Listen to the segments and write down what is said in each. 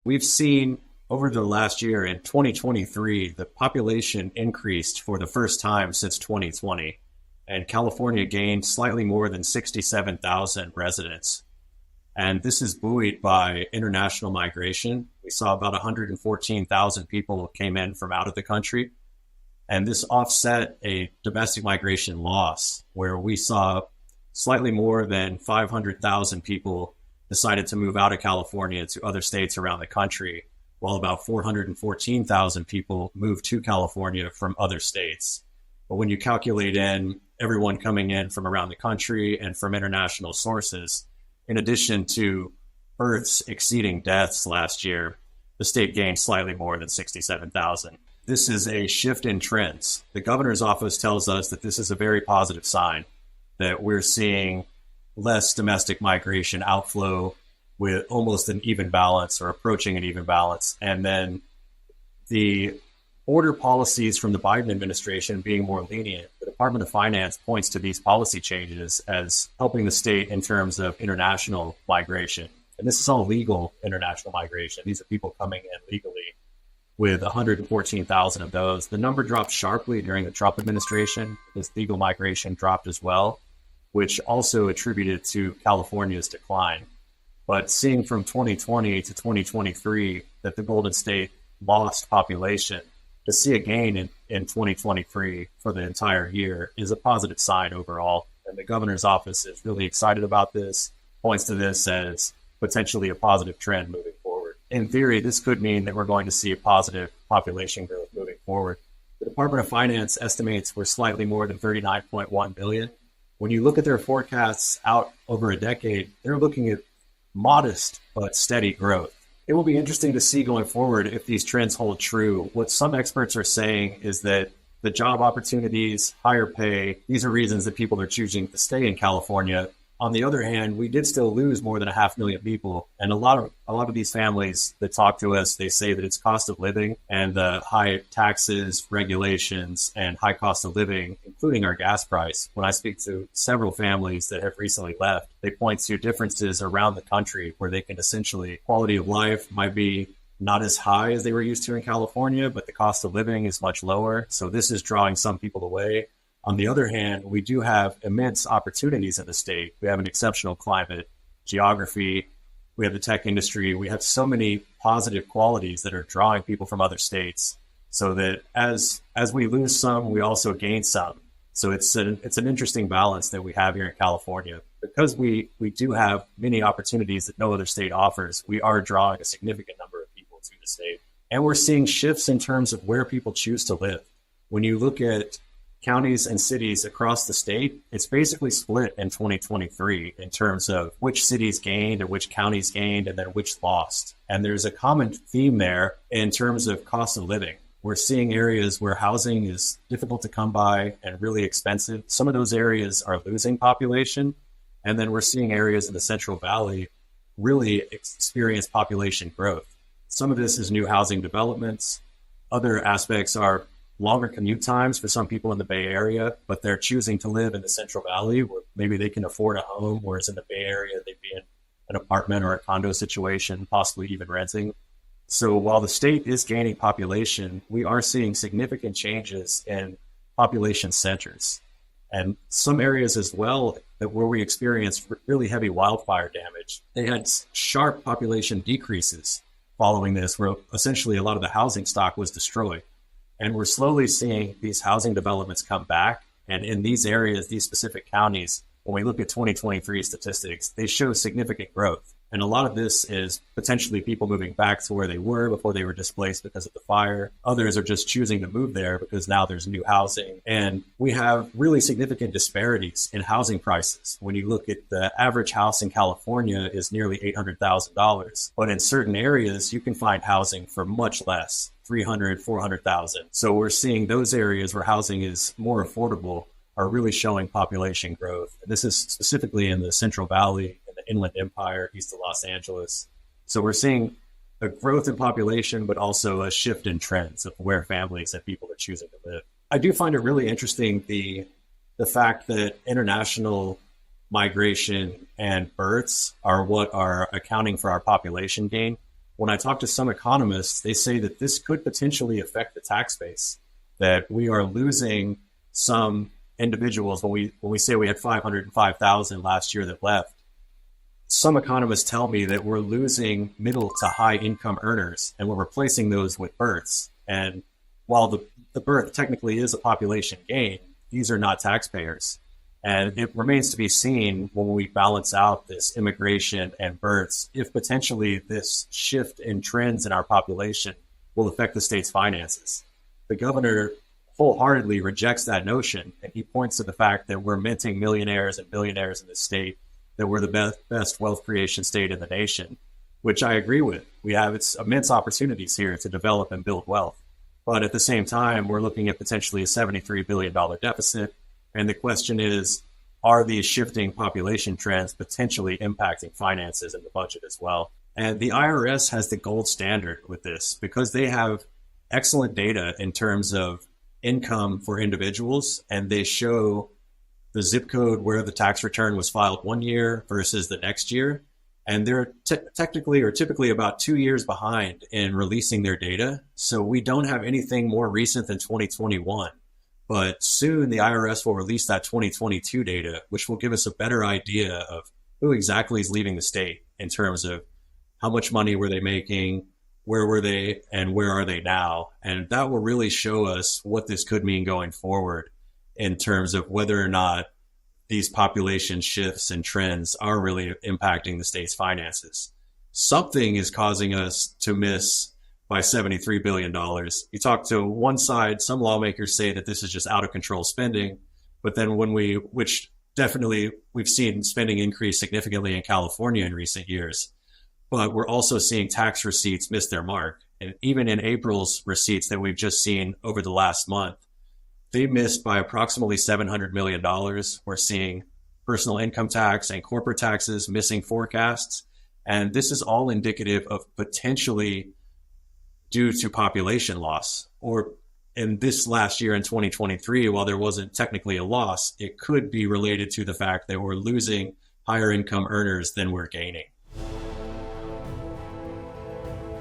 We've seen over the last year in 2023, the population increased for the first time since 2020, and California gained slightly more than 67,000 residents. And this is buoyed by international migration. We saw about 114,000 people came in from out of the country. And this offset a domestic migration loss where we saw slightly more than 500,000 people decided to move out of California to other states around the country, while about 414,000 people moved to California from other states. But when you calculate in everyone coming in from around the country and from international sources, in addition to births exceeding deaths last year, the state gained slightly more than 67,000. This is a shift in trends. The governor's office tells us that this is a very positive sign, that we're seeing less domestic migration outflow with almost an even balance or approaching an even balance. And then the border policies from the Biden administration being more lenient. The Department of Finance points to these policy changes as helping the state in terms of international migration. And this is all legal international migration. These are people coming in legally, with 114,000 of those. The number dropped sharply during the Trump administration. This legal migration dropped as well, which also attributed to California's decline. But seeing from 2020 to 2023 that the Golden State lost population, to see a gain in 2023 for the entire year is a positive sign overall. And the governor's office is really excited about this, points to this as potentially a positive trend moving forward. In theory, this could mean that we're going to see a positive population growth moving forward. The Department of Finance estimates we're slightly more than 39.1 billion. When you look at their forecasts out over a decade, they're looking at modest but steady growth. It will be interesting to see going forward if these trends hold true. What some experts are saying is that the job opportunities, higher pay, these are reasons that people are choosing to stay in California. On the other hand, we did still lose more than 500,000 people. And a lot of these families that talk to us, they say that it's cost of living and the high taxes, regulations, and high cost of living, including our gas price. When I speak to several families that have recently left, they point to differences around the country where they can essentially, quality of life might be not as high as they were used to in California, but the cost of living is much lower. So this is drawing some people away. On the other hand, we do have immense opportunities in the state. We have an exceptional climate, geography, we have the tech industry. We have so many positive qualities that are drawing people from other states, so that as we lose some, we also gain some. So it's an interesting balance that we have here in California. Because we do have many opportunities that no other state offers, we are drawing a significant number of people to the state. And we're seeing shifts in terms of where people choose to live. When you look at counties and cities across the state, it's basically split in 2023 in terms of which cities gained or which counties gained and then which lost. And there's a common theme there in terms of cost of living. We're seeing areas where housing is difficult to come by and really expensive. Some of those areas are losing population. And then we're seeing areas in the Central Valley really experience population growth. Some of this is new housing developments. Other aspects are longer commute times for some people in the Bay Area, but they're choosing to live in the Central Valley where maybe they can afford a home, whereas in the Bay Area, they'd be in an apartment or a condo situation, possibly even renting. So while the state is gaining population, we are seeing significant changes in population centers. And some areas as well that where we experienced really heavy wildfire damage, they had sharp population decreases following this, where essentially a lot of the housing stock was destroyed. And we're slowly seeing these housing developments come back. And in these areas, these specific counties, when we look at 2023 statistics, they show significant growth. And a lot of this is potentially people moving back to where they were before they were displaced because of the fire. Others are just choosing to move there because now there's new housing. And we have really significant disparities in housing prices. When you look at the average house in California is nearly $800,000. But in certain areas, you can find housing for much less, 300, 400,000. So we're seeing those areas where housing is more affordable are really showing population growth. And this is specifically in the Central Valley, in the Inland Empire, east of Los Angeles. So we're seeing a growth in population, but also a shift in trends of where families and people are choosing to live. I do find it really interesting, the fact that international migration and births are what are accounting for our population gain. when I talk to some economists, they say that this could potentially affect the tax base, that we are losing some individuals. When we say we had 505,000 last year that left, some economists tell me that we're losing middle to high income earners and we're replacing those with births. And while the birth technically is a population gain, these are not taxpayers. And it remains to be seen when we balance out this immigration and births, if potentially this shift in trends in our population will affect the state's finances. The governor wholeheartedly rejects that notion, and he points to the fact that we're minting millionaires and billionaires in the state, that we're the best wealth creation state in the nation, which I agree with. We have immense opportunities here to develop and build wealth. But at the same time, we're looking at potentially a $73 billion deficit. And the question is, are these shifting population trends potentially impacting finances in the budget as well? And the IRS has the gold standard with this because they have excellent data in terms of income for individuals, and they show the zip code where the tax return was filed one year versus the next year. And they're technically or typically about 2 years behind in releasing their data. So we don't have anything more recent than 2021. But soon the IRS will release that 2022 data, which will give us a better idea of who exactly is leaving the state in terms of how much money were they making, where were they, and where are they now? And that will really show us what this could mean going forward in terms of whether or not these population shifts and trends are really impacting the state's finances. Something is causing us to miss by $73 billion. You talk to one side, some lawmakers say that this is just out of control spending, but then which definitely we've seen spending increase significantly in California in recent years, but we're also seeing tax receipts miss their mark. And even in April's receipts that we've just seen over the last month, they missed by approximately $700 million. We're seeing personal income tax and corporate taxes missing forecasts. And this is all indicative of potentially due to population loss. Or in this last year in 2023, while there wasn't technically a loss, it could be related to the fact that we're losing higher income earners than we're gaining.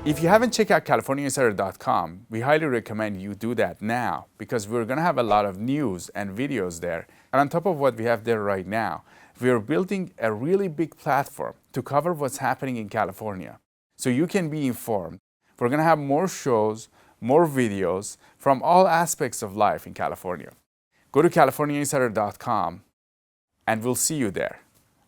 If you haven't checked out CaliforniaInsider.com, we highly recommend you do that now because we're going to have a lot of news and videos there. And on top of what we have there right now, we are building a really big platform to cover what's happening in California so you can be informed. We're going to have more shows, more videos from all aspects of life in California. Go to CaliforniaInsider.com and we'll see you there.